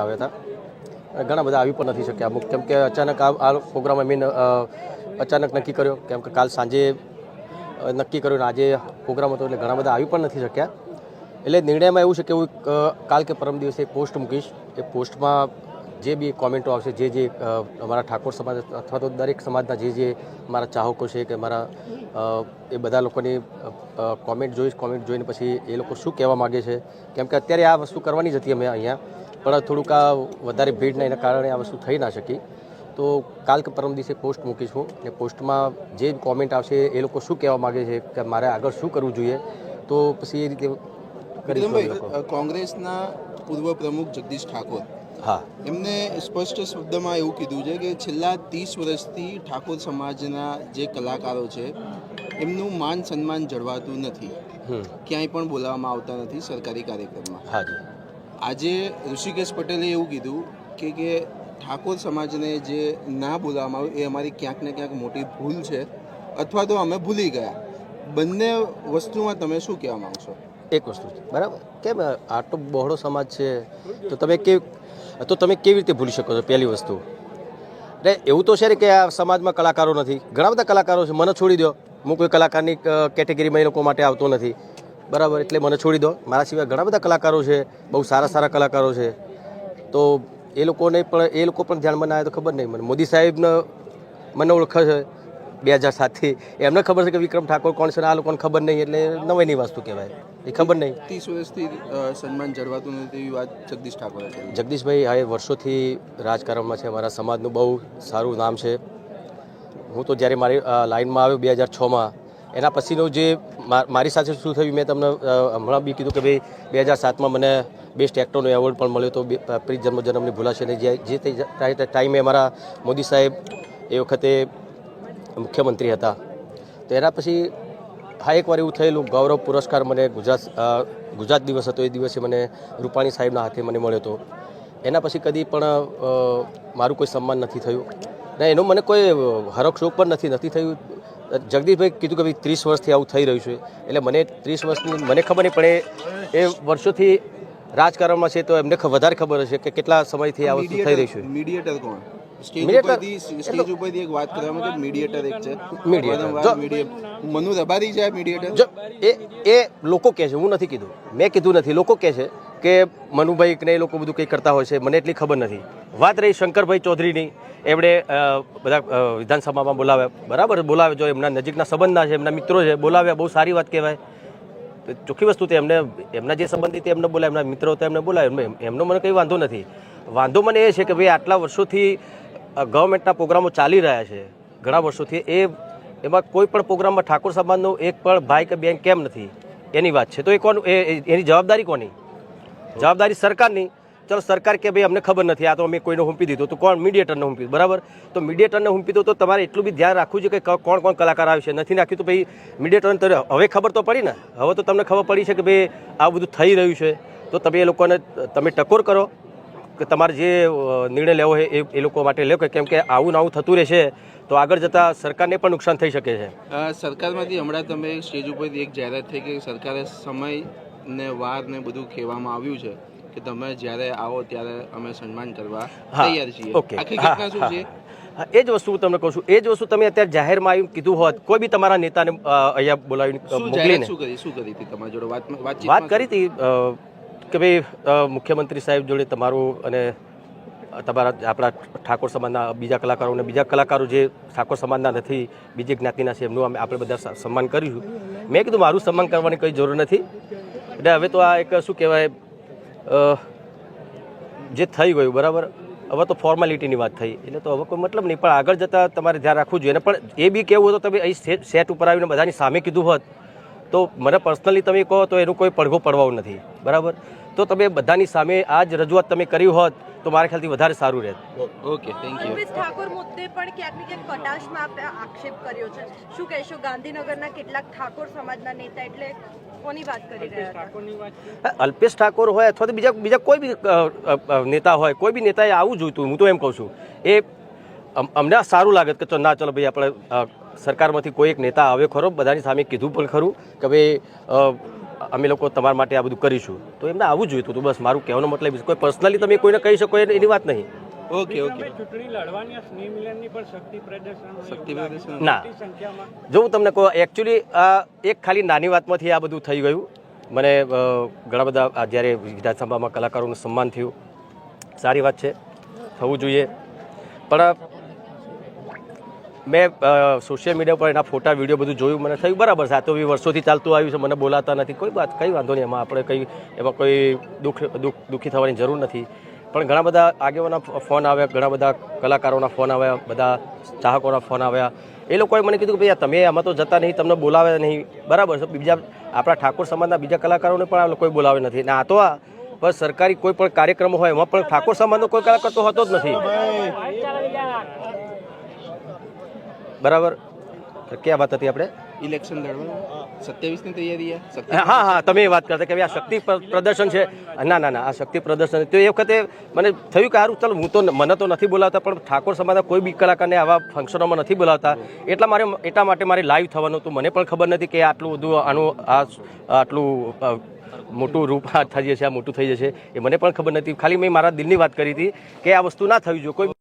આવ્યા હતા ઘણા બધા આવી પણ નથી શક્યા અમુક કેમ કે અચાનક આ પ્રોગ્રામ મેં અચાનક નક્કી કર્યો કેમ કે કાલ સાંજે નક્કી કર્યું ને આજે પ્રોગ્રામ હતો એટલે ઘણા બધા આવી પણ નથી શક્યા એટલે નિર્ણયમાં એવું છે કે હું કાલ કે પરમ દિવસે એક પોસ્ટ મૂકીશ એ પોસ્ટમાં જે બી કોમેન્ટો આવશે જે અમારા ઠાકોર સમાજ અથવા તો દરેક સમાજના જે મારા ચાહકો છે કે મારા એ બધા લોકોની કોમેન્ટ જોઈને પછી એ લોકો શું કહેવા માગે છે કેમ કે અત્યારે આ વસ્તુ કરવાની જ હતી અમે અહીંયા પણ થોડુંક આ વધારે ભીડના એના કારણે આ વસ્તુ થઈ ના શકી તો કાલ કે પરમ દિવસે પોસ્ટ મૂકીશું અને પોસ્ટમાં જે કોમેન્ટ આવશે એ લોકો શું કહેવા માગે છે કે મારે આગળ શું કરવું જોઈએ તો પછી એ રીતે કરીશું. કોંગ્રેસના પૂર્વ પ્રમુખ જગદીશ ઠાકોર એમને સ્પષ્ટ શબ્દમાં એવું કીધું છે કે છેલ્લા 30 વર્ષથી ઠાકોર સમાજના જે કલાકારો છે એમનું માન સન્માન જળવાતું નથી, ક્યાંય પણ બોલાવવામાં આવતા નથી સરકારી કાર્યક્રમમાં. આજે ઋષિકેશ પટેલે એવું કીધું કે ઠાકોર સમાજને જે ના બોલાવવામાં આવ્યું એ અમારી ક્યાંક ને ક્યાંક મોટી ભૂલ છે અથવા તો અમે ભૂલી ગયા. બંને વસ્તુમાં તમે શું કહેવા માંગશો? એક વસ્તુ છે બરાબર, કેમ આટલો બહોળો સમાજ છે તો તમે કેવી રીતે ભૂલી શકો છો? પહેલી વસ્તુ એટલે એવું તો છે ને કે આ સમાજમાં કલાકારો નથી, ઘણા બધા કલાકારો છે, મને છોડી દો, હું કોઈ કલાકારની કેટેગરીમાં એ લોકો માટે આવતો નથી બરાબર, એટલે મને છોડી દો. મારા સિવાય ઘણા બધા કલાકારો છે, બહુ સારા કલાકારો છે, તો એ લોકો પણ ધ્યાનમાં ના આવે તો ખબર નહીં. મને મોદી સાહેબને મને ઓળખે છે 2007થી, એમને ખબર છે કે વિક્રમ ઠાકોર કોણ છે, આ લોકોને ખબર નહીં, એટલે નવાઈની વસ્તુ કહેવાય, એ ખબર નહીં. 30 વર્ષથી સન્માન જળવાતું નથી એવી વાત જગદીશ ઠાકોરે કરી. જગદીશભાઈ હવે વર્ષોથી રાજકારણમાં છે, અમારા સમાજનું બહુ સારું નામ છે. હું તો જ્યારે મારી લાઇનમાં આવ્યો 2006માં, એના પછીનું જે મારી સાથે શું થયું મેં તમને હમણાં બી કીધું કે ભાઈ 2007માં મને બેસ્ટ એક્ટરનો એવોર્ડ પણ મળ્યો હતો પ્રીત જન્મની ભૂલાશે ને જે તે ટાઈમે અમારા મોદી સાહેબ એ વખતે મુખ્યમંત્રી હતા. તો એના પછી એકવાર એવું થયેલું, ગૌરવ પુરસ્કાર મને ગુજરાત દિવસ હતો એ દિવસે મને રૂપાણી સાહેબના હાથે મને મળ્યો હતો. એના પછી કદી પણ મારું કોઈ સન્માન નથી થયું ને એનો મને કોઈ હરખ શોખ પણ નથી થયું. જગદીશભાઈ કીધું કે ભાઈ 30 વર્ષથી આવું થઈ રહ્યું છે, એટલે મને 30 વર્ષની મને ખબર નહીં પડે, એ વર્ષોથી રાજકારણમાં છે તો એમને વધારે ખબર હશે કે કેટલા સમયથી આ વસ્તુ થઈ રહી છે. મીડિયેટર કોણ? સ્ટેજ ઉપરથી એક વાત કરવામાં કે મીડિયેટર એક છે, મનુ રબારી છે મીડિયેટર. એ લોકો કહે છે, હું નથી કીધું, મેં કીધું નથી, લોકો કહે છે કે મનુભાઈ ને એ લોકો બધું કંઈ કરતા હોય છે, મને એટલી ખબર નથી. વાત રહી શંકરભાઈ ચૌધરીની, એમણે બધા વિધાનસભામાં બોલાવ્યા, બરાબર બોલાવે, જો એમના નજીકના સંબંધના છે, એમના મિત્રો છે, બોલાવ્યા, બહુ સારી વાત કહેવાય. ચોખ્ખી વસ્તુ તે એમના જે સંબંધિત એમને બોલાય, એમના મિત્રો તો એમને બોલાય, એમનો મને કંઈ વાંધો નથી. વાંધો મને એ છે કે ભાઈ આટલા વર્ષોથી ગવર્મેન્ટના પ્રોગ્રામો ચાલી રહ્યા છે ઘણા વર્ષોથી, એમાં કોઈ પણ પ્રોગ્રામમાં ઠાકોર સમાજનો એક પણ ભાઈ કે બેન કેમ નથી, એની વાત છે. તો એ એની જવાબદારી કોની? જવાબદારી સરકારની. ચલો સરકાર કે ભાઈ અમને ખબર નથી, આ તો અમે કોઈને હુંપી દીધું, તો કોણ? મીડિયેટરને હુંપી, બરાબર. તો મીડિયેટરને હુંપી દો તો તમારે એટલું બી ધ્યાન રાખવું છે કે કોણ કલાકાર આવે છે. નથી નાખ્યું તો ભાઈ મીડિયેટરને તો હવે ખબર તો પડી ને, હવે તો તમને ખબર પડી છે કે ભાઈ આ બધું થઈ રહ્યું છે, તો તમે એ લોકોને તમે ટકોર કરો કે તમારે જે નિર્ણય લેવો હોય એ લોકો માટે લે, કેમ કે આવું થતું રહેશે તો આગળ જતાં સરકારને પણ નુકસાન થઈ શકે છે. સરકારમાંથી હમણાં તમે સ્ટેજ ઉપરથી એક જાહેરાત થઈ કે સરકારે સમય ને વાર ને બધું કહેવામાં આવ્યું છે કે તમે જ્યારે આવો ત્યારે અમે સન્માન કરવા તૈયાર છીએ. આખી ઘટના શું છે? એ જ વસ્તુ હું તમને કહું છું, એ જ વસ્તુ તમે અત્યારે જાહેરમાં આવીને કીધું હોત, કોઈ બી તમારા નેતાને અહીંયા બોલાવીને મોકલીને શું કરી હતી તમારી જોડે વાત કરી હતી કે ભાઈ મુખ્યમંત્રી સાહેબ જોડે તમારું અને તમારા આપણા ઠાકોર સમાજના બીજા કલાકારો જે ઠાકોર સમાજના નથી, બીજી જ્ઞાતિના છે, એમનું આપણે બધા સન્માન કર્યું. મેં કીધું મારું સન્માન કરવાની કંઈ જરૂર નથી, એટલે હવે તો આ એક શું કહેવાય જે થઈ ગયું બરાબર, હવે તો ફોર્માલિટીની વાત થઈ, એટલે તો હવે કોઈ મતલબ નહીં. પણ આગળ જતાં તમારે ધ્યાન રાખવું જોઈએ. પણ એ બી કેવું હતું, તમે અહીં સેટ ઉપર આવીને બધાની સામે કીધું હોત તો મને પર્સનલી તમે કહો તો એનું કોઈ પડઘો પડવાનું નથી, બરાબર. તો તમે બધાની સામે આ જ રજૂઆત તમે કરી હોત તો મારા ખ્યાલથી વધારે સારું રહેત. Okay, thank you. Alpesh Thakor મુદ્દે પણ ક્યાંક ને ક્યાંક કટાક્ષમાં આપણે આક્ષેપ કર્યો છે, શું કહેશો? ગાંધીનગરના કેટલાક ઠાકોર સમાજના નેતા, એટલે કોની વાત કરી રહ્યા હતા? અલ્પેશ ઠાકોર હોય અથવા તો બીજા કોઈ બી નેતા હોય, કોઈ બી નેતાએ આવું જોઈતું. હું તો એમ કહું છું, એ અમને સારું લાગે કે ના ચલો ભાઈ આપણે સરકારમાંથી કોઈ એક નેતા આવે ખરો, બધાની સામે કીધું પણ ખરું કે ભાઈ અમે લોકો તમારા માટે આ બધું કરીશું તો એમને આવવું જોઈએ તો બસ મારું કહેવાનો મતલબ કોઈ પર્સનલી તમે કોઈને કહી શકો એની વાત નહીં. ઓકે ચૂંટણી લડવાની સ્નેહ મિલનની પણ શક્તિ પ્રદર્શન ના જો હું તમને કહું એકચ્યુઅલી એક ખાલી નાની વાતમાંથી આ બધું થઈ ગયું. મને ઘણા બધા જ્યારે વિધાનસભામાં કલાકારોનું સન્માન થયું સારી વાત છે થવું જોઈએ પણ મેં સોશિયલ મીડિયા પર એના ફોટા વિડીયો બધું જોયું મને થયું બરાબર છે આ તો વર્ષોથી ચાલતું આવ્યું છે મને બોલાતા નથી કોઈ વાત કંઈ વાંધો નહીં એમાં આપણે એમાં કોઈ દુઃખી થવાની જરૂર નથી પણ ઘણા બધા આગેવાના ફોન આવ્યા ઘણા બધા કલાકારોના ફોન આવ્યા બધા ચાહકોના ફોન આવ્યા એ લોકોએ મને કીધું કે ભાઈ તમે આમાં તો જતા નહીં તમને બોલાવે નહીં બરાબર છે બીજા આપણા ઠાકોર સમાજના બીજા કલાકારોને પણ આ લોકોએ બોલાવે નથી ને આ તો આ બસ સરકારી કોઈ પણ કાર્યક્રમ હોય એમાં પણ ઠાકોર સમાજનો કોઈ કલાકાર તો હોતો જ નથી બરાબર. ક્યાં વાત હતી આપણે ઇલેક્શન લડવાનું 27 ની તૈયારી હા તમે એ વાત કરતા કે આ શક્તિ પ્રદર્શન છે ના આ શક્તિ પ્રદર્શન તો એ વખતે મને થયું કે સારું ચાલો હું તો મને તો નથી બોલાવતા પણ ઠાકોર સમાજના કોઈ બી કલાકારને આવા ફંક્શનોમાં નથી બોલાવતા એટલા માટે મારે લાઈવ થવાનું હતું મને પણ ખબર નથી કે આટલું બધું આટલું મોટું રૂપ થઈ જશે આ મોટું થઈ જશે એ મને પણ ખબર નથી ખાલી મેં મારા દિલની વાત કરી હતી કે આ વસ્તુ ના થવી જોઈએ કોઈ